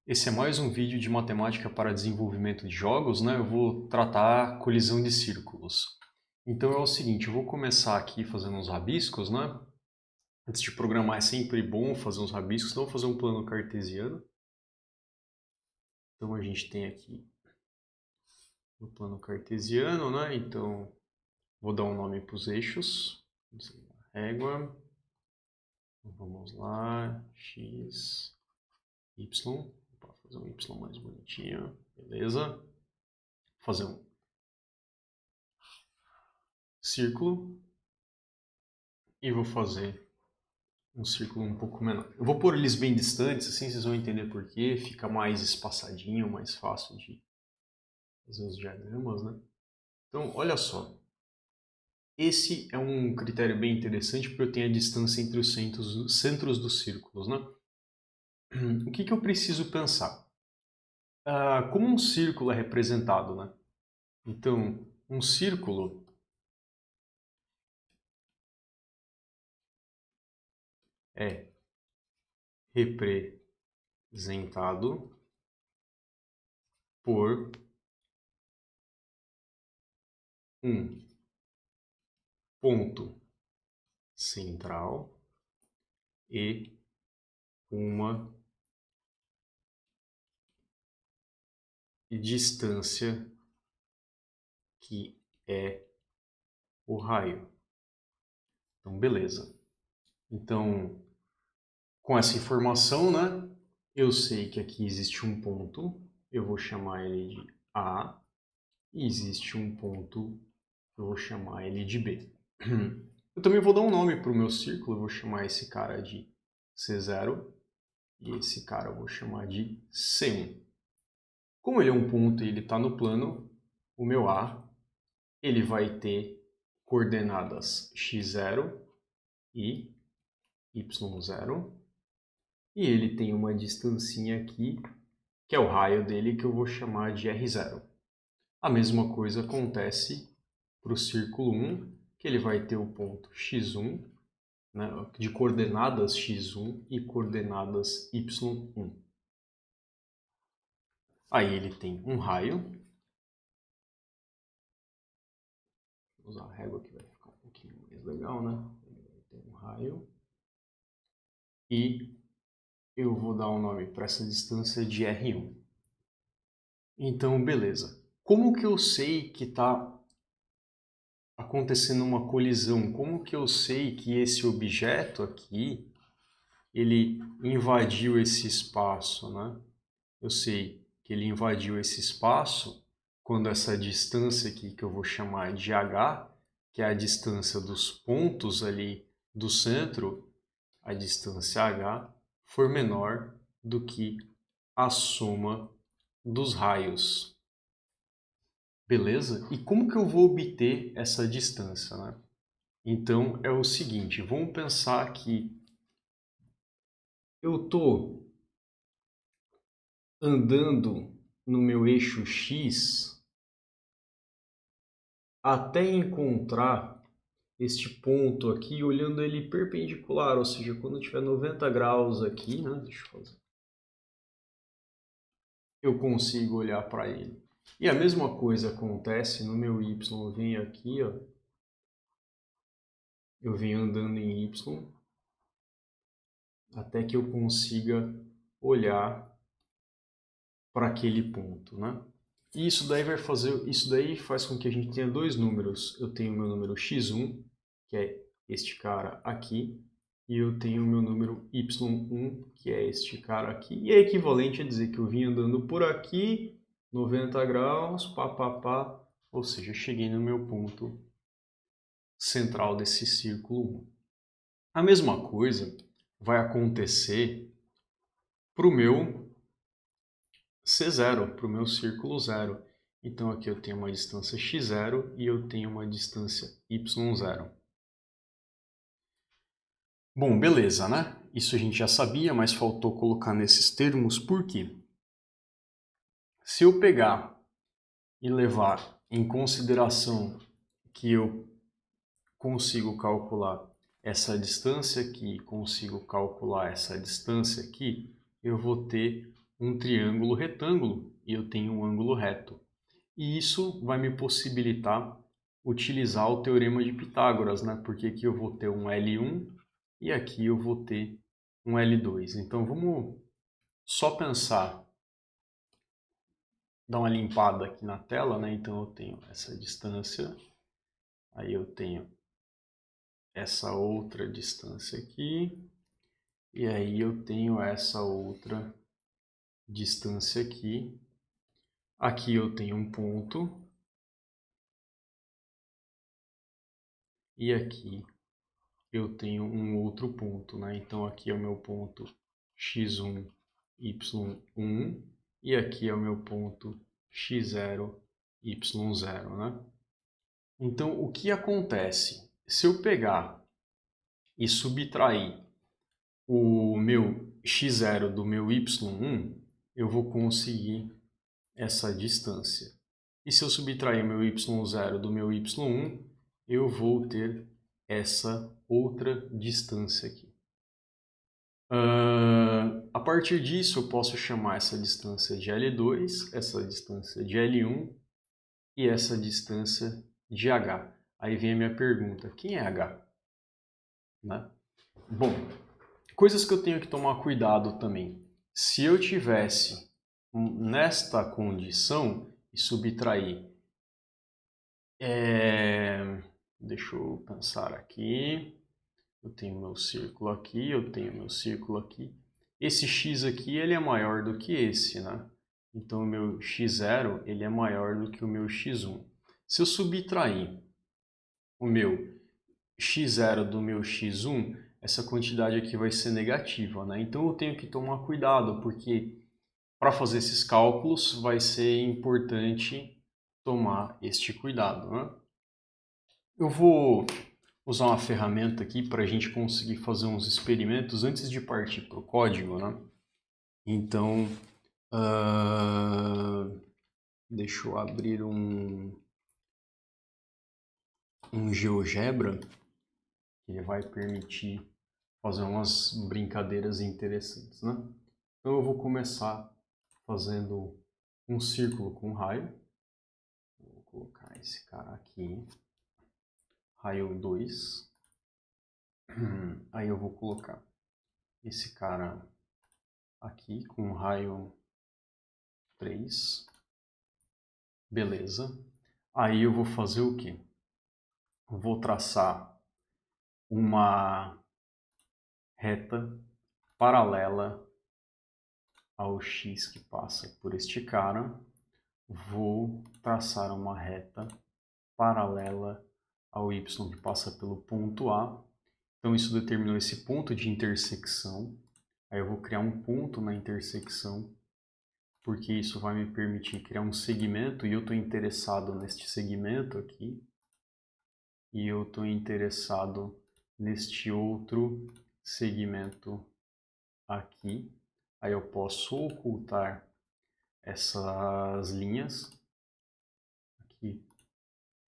Esse é mais um vídeo de matemática para desenvolvimento de jogos, né? Eu vou tratar colisão de círculos. Então é o seguinte, eu vou começar aqui fazendo uns rabiscos, né? Antes de programar é sempre bom fazer uns rabiscos, então eu vou fazer um plano cartesiano. Então a gente tem aqui o plano cartesiano, né? Então vou dar um nome para os eixos. Régua. Vamos lá, x, y. Vou fazer um y mais bonitinho, beleza? Vou fazer um círculo e vou fazer um círculo um pouco menor. Eu vou pôr eles bem distantes, assim vocês vão entender por quê, fica mais espaçadinho, mais fácil de fazer os diagramas, né? Então, olha só, esse é um critério bem interessante porque eu tenho a distância entre os centros dos círculos, né? O que eu preciso pensar? Como um círculo é representado, né? Então, um círculo é representado por um ponto central e uma distância que é o raio. Então, beleza. Então, com essa informação, né, eu sei que aqui existe um ponto, eu vou chamar ele de A, e existe um ponto, eu vou chamar ele de B. Eu também vou dar um nome para o meu círculo, eu vou chamar esse cara de C0, e esse cara eu vou chamar de C1. Como ele é um ponto e ele está no plano, o meu A ele vai ter coordenadas x0 e y0, e ele tem uma distancinha aqui, que é o raio dele, que eu vou chamar de r0. A mesma coisa acontece para o círculo 1, que ele vai ter o ponto x1, né, de coordenadas x1 e coordenadas y1. Aí ele tem um raio. Vou usar a régua que vai ficar um pouquinho mais legal, né? Ele vai ter um raio. E eu vou dar um nome para essa distância de R1. Então, beleza. Como que eu sei que está acontecendo uma colisão? Como que eu sei que esse objeto aqui, ele invadiu esse espaço, né? Eu sei que ele invadiu esse espaço quando essa distância aqui, que eu vou chamar de H, que é a distância dos pontos ali do centro, a distância H, for menor do que a soma dos raios. Beleza? E como que eu vou obter essa distância, né? Então é o seguinte, vamos pensar que eu estou andando no meu eixo X até encontrar este ponto aqui, olhando ele perpendicular, ou seja, quando tiver 90 graus aqui, né? Deixa eu fazer. Eu consigo olhar para ele. E a mesma coisa acontece no meu Y, eu venho aqui, ó, eu venho andando em Y até que eu consiga olhar para aquele ponto, né? E isso daí faz com que a gente tenha dois números. Eu tenho o meu número x1, que é este cara aqui, e eu tenho o meu número y1, que é este cara aqui. E é equivalente a dizer que eu vim andando por aqui, 90 graus, pá, pá, pá, ou seja, eu cheguei no meu ponto central desse círculo 1. A mesma coisa vai acontecer para o meu C0, para o meu círculo 0. Então aqui eu tenho uma distância x0 e eu tenho uma distância y0. Bom, beleza, né? Isso a gente já sabia, mas faltou colocar nesses termos, por quê? Se eu pegar e levar em consideração que eu consigo calcular essa distância aqui, consigo calcular essa distância aqui, eu vou ter um triângulo retângulo e eu tenho um ângulo reto. E isso vai me possibilitar utilizar o Teorema de Pitágoras, né? Porque aqui eu vou ter um L1 e aqui eu vou ter um L2. Então vamos só pensar, dar uma limpada aqui na tela, né? Então eu tenho essa distância, aí eu tenho essa outra distância aqui, e aí eu tenho essa outra distância aqui. Aqui eu tenho um ponto, e aqui eu tenho um outro ponto, né? Então aqui é o meu ponto x1, y1, e aqui é o meu ponto x0, y0, né? Então o que acontece? Se eu pegar e subtrair o meu x0 do meu y1, eu vou conseguir essa distância. E se eu subtrair o meu y0 do meu y1, eu vou ter essa outra distância aqui. A partir disso, eu posso chamar essa distância de L2, essa distância de L1 e essa distância de H. Aí vem a minha pergunta, quem é H? Né? Bom, coisas que eu tenho que tomar cuidado também. Se eu tivesse nesta condição e subtrair, deixa eu pensar aqui, eu tenho meu círculo aqui, eu tenho meu círculo aqui. Esse x aqui ele é maior do que esse, né? Então o meu x0 ele é maior do que o meu x1. Se eu subtrair o meu x0 do meu x1, essa quantidade aqui vai ser negativa, né? Então eu tenho que tomar cuidado, porque para fazer esses cálculos vai ser importante tomar este cuidado, né? Eu vou usar uma ferramenta aqui para a gente conseguir fazer uns experimentos antes de partir para o código, né? Então, deixa eu abrir um GeoGebra, que ele vai permitir fazer umas brincadeiras interessantes, né? Então eu vou começar fazendo um círculo com raio. Vou colocar esse cara aqui, raio 2. Aí eu vou colocar esse cara aqui com raio 3. Beleza. Aí eu vou fazer o quê? Vou traçar uma reta paralela ao x que passa por este cara. Vou traçar uma reta paralela ao y que passa pelo ponto A. Então isso determinou esse ponto de intersecção. Aí eu vou criar um ponto na intersecção, porque isso vai me permitir criar um segmento, e eu estou interessado neste segmento aqui, e eu estou interessado neste outro segmento aqui. Aí eu posso ocultar essas linhas aqui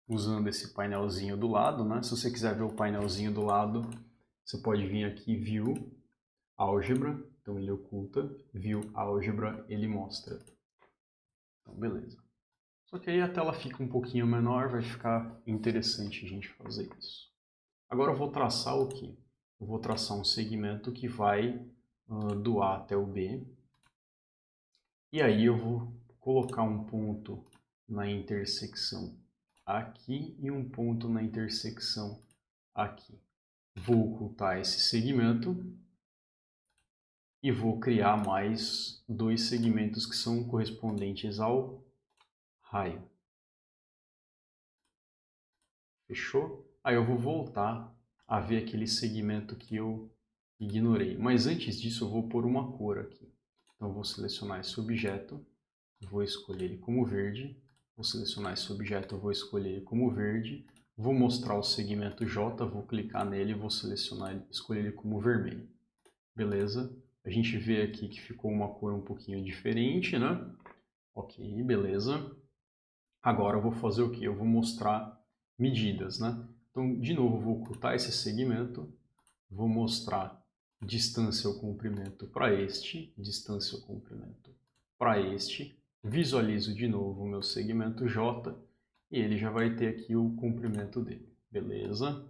usando esse painelzinho do lado, né? Se você quiser ver o painelzinho do lado, você pode vir aqui, View, Álgebra, então ele oculta, View, Álgebra, ele mostra. Então, beleza. Só que aí a tela fica um pouquinho menor, vai ficar interessante a gente fazer isso. Agora eu vou traçar o quê? Eu vou traçar um segmento que vai do A até o B. E aí eu vou colocar um ponto na intersecção aqui e um ponto na intersecção aqui. Vou ocultar esse segmento e vou criar mais dois segmentos que são correspondentes ao raio. Fechou? Aí eu vou voltar a ver aquele segmento que eu ignorei. Mas antes disso eu vou pôr uma cor aqui. Então eu vou selecionar esse objeto, vou escolher ele como verde. Vou selecionar esse objeto, vou escolher ele como verde. Vou mostrar o segmento J, vou clicar nele e vou selecionar ele, escolher ele como vermelho. Beleza? A gente vê aqui que ficou uma cor um pouquinho diferente, né? Ok, beleza. Agora eu vou fazer o que? Eu vou mostrar medidas, né? Então, de novo, eu vou ocultar esse segmento, vou mostrar distância ao comprimento para este, distância ao comprimento para este, visualizo de novo o meu segmento J e ele já vai ter aqui o comprimento dele. Beleza?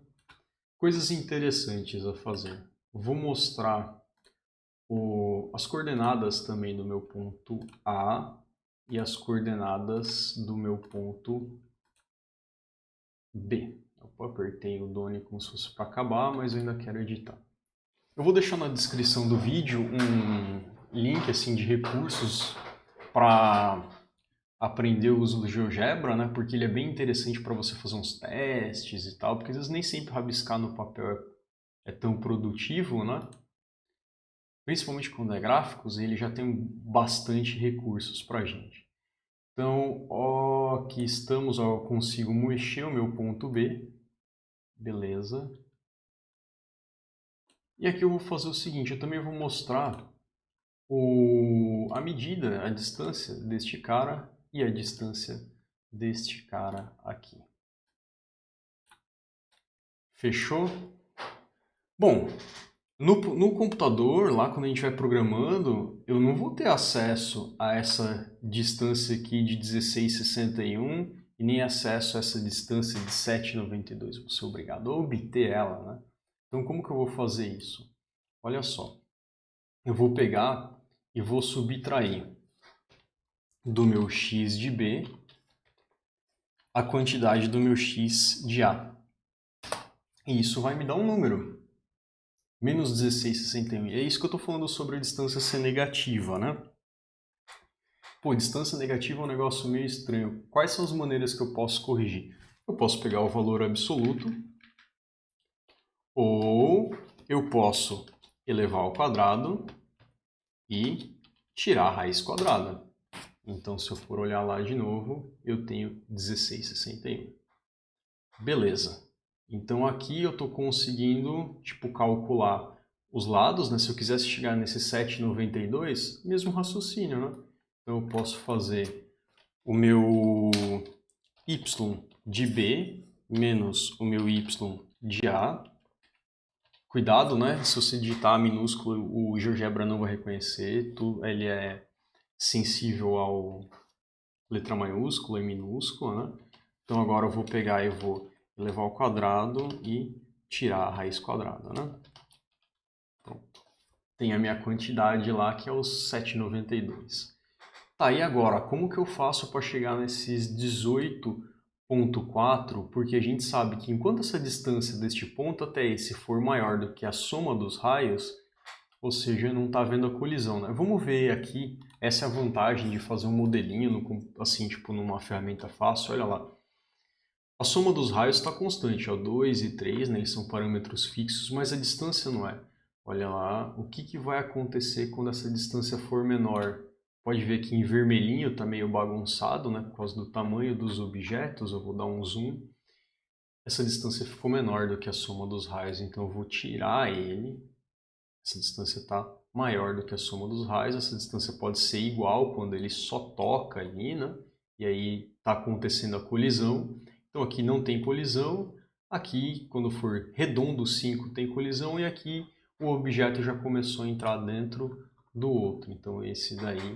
Coisas interessantes a fazer. Vou mostrar as coordenadas também do meu ponto A e as coordenadas do meu ponto B. Eu apertei o Done como se fosse para acabar, mas eu ainda quero editar. Eu vou deixar na descrição do vídeo um link assim, de recursos para aprender o uso do GeoGebra, né? Porque ele é bem interessante para você fazer uns testes e tal, porque às vezes nem sempre rabiscar no papel é tão produtivo, né? Principalmente quando é gráficos, ele já tem bastante recursos para a gente. Então, ó, aqui estamos, ó, eu consigo mexer o meu ponto B, beleza. E aqui eu vou fazer o seguinte, eu também vou mostrar a medida, a distância deste cara e a distância deste cara aqui. Fechou? Bom, no computador, lá quando a gente vai programando, eu não vou ter acesso a essa distância aqui de 1661 e nem acesso a essa distância de 792. Vou ser obrigado a obter ela, né? Então como que eu vou fazer isso? Olha só, eu vou pegar e vou subtrair do meu x de B a quantidade do meu x de A. E isso vai me dar um número. Menos 1661. E é isso que eu estou falando sobre a distância ser negativa, né? Pô, distância negativa é um negócio meio estranho. Quais são as maneiras que eu posso corrigir? Eu posso pegar o valor absoluto, ou eu posso elevar ao quadrado e tirar a raiz quadrada. Então, se eu for olhar lá de novo, eu tenho 1661. Beleza. Então aqui eu estou conseguindo tipo, calcular os lados, né? Se eu quisesse chegar nesse 7,92, mesmo raciocínio, né? Então eu posso fazer o meu y de B menos o meu y de A. Cuidado, né? Se você digitar minúsculo, o GeoGebra não vai reconhecer. Ele é sensível ao letra maiúscula e minúscula, né? Então agora eu vou pegar e vou elevar ao quadrado e tirar a raiz quadrada, né? Pronto. Tem a minha quantidade lá, que é os 7,92. Tá, e agora, como que eu faço para chegar nesses 18,4? Porque a gente sabe que enquanto essa distância deste ponto até esse for maior do que a soma dos raios, ou seja, não está havendo a colisão, né? Vamos ver aqui, essa é a vantagem de fazer um modelinho, assim, tipo numa ferramenta fácil, olha lá. A soma dos raios está constante, ó, 2 e 3, né, eles são parâmetros fixos, mas a distância não é. Olha lá, o que vai acontecer quando essa distância for menor? Pode ver que em vermelhinho está meio bagunçado, né, por causa do tamanho dos objetos, eu vou dar um zoom. Essa distância ficou menor do que a soma dos raios, então eu vou tirar ele. Essa distância está maior do que a soma dos raios, essa distância pode ser igual quando ele só toca ali, né? E aí está acontecendo a colisão. Então aqui não tem colisão, aqui quando for redondo 5 tem colisão e aqui o objeto já começou a entrar dentro do outro. Então esse daí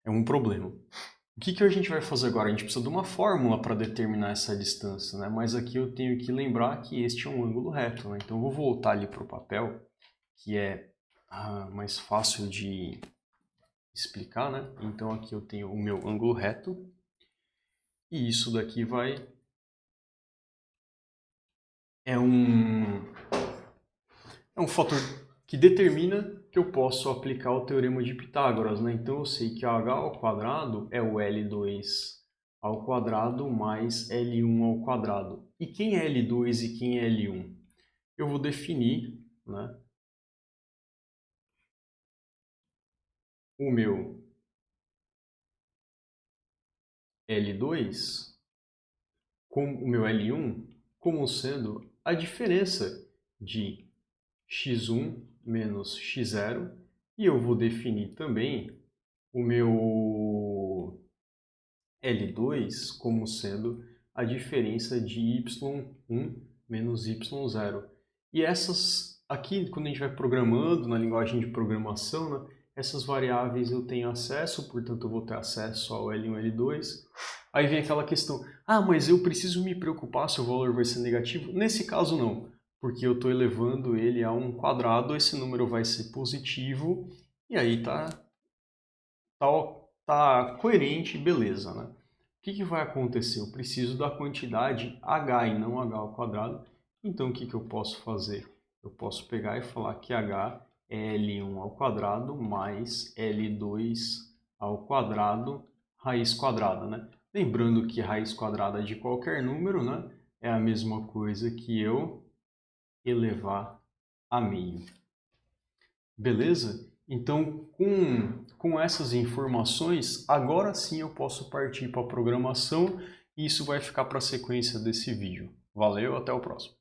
é um problema. O que a gente vai fazer agora? A gente precisa de uma fórmula para determinar essa distância, né? Mas aqui eu tenho que lembrar que este é um ângulo reto, né? Então eu vou voltar ali para o papel, que é mais fácil de explicar, né? Então aqui eu tenho o meu ângulo reto e isso daqui é um fator que determina que eu posso aplicar o teorema de Pitágoras, né? Então eu sei que h ao quadrado é o L2 ao quadrado mais L1 ao quadrado. E quem é L2 e quem é L1? Eu vou definir, né, o meu L2 com o meu L1 como sendo a diferença de x1 menos x0 e eu vou definir também o meu L2 como sendo a diferença de y1 menos y0. E essas aqui, quando a gente vai programando na linguagem de programação, né, Essas variáveis eu tenho acesso, portanto eu vou ter acesso ao L1 e L2. Aí vem aquela questão, mas eu preciso me preocupar se o valor vai ser negativo? Nesse caso não, porque eu estou elevando ele a um quadrado, esse número vai ser positivo, e aí tá coerente, beleza, né? O que vai acontecer? Eu preciso da quantidade h e não h ao quadrado, então o que eu posso fazer? Eu posso pegar e falar que h é L1 ao quadrado mais L2 ao quadrado, raiz quadrada, né? Lembrando que raiz quadrada de qualquer número, né, é a mesma coisa que eu elevar a meio. Beleza? Então, com essas informações, agora sim eu posso partir para a programação e isso vai ficar para a sequência desse vídeo. Valeu, até o próximo.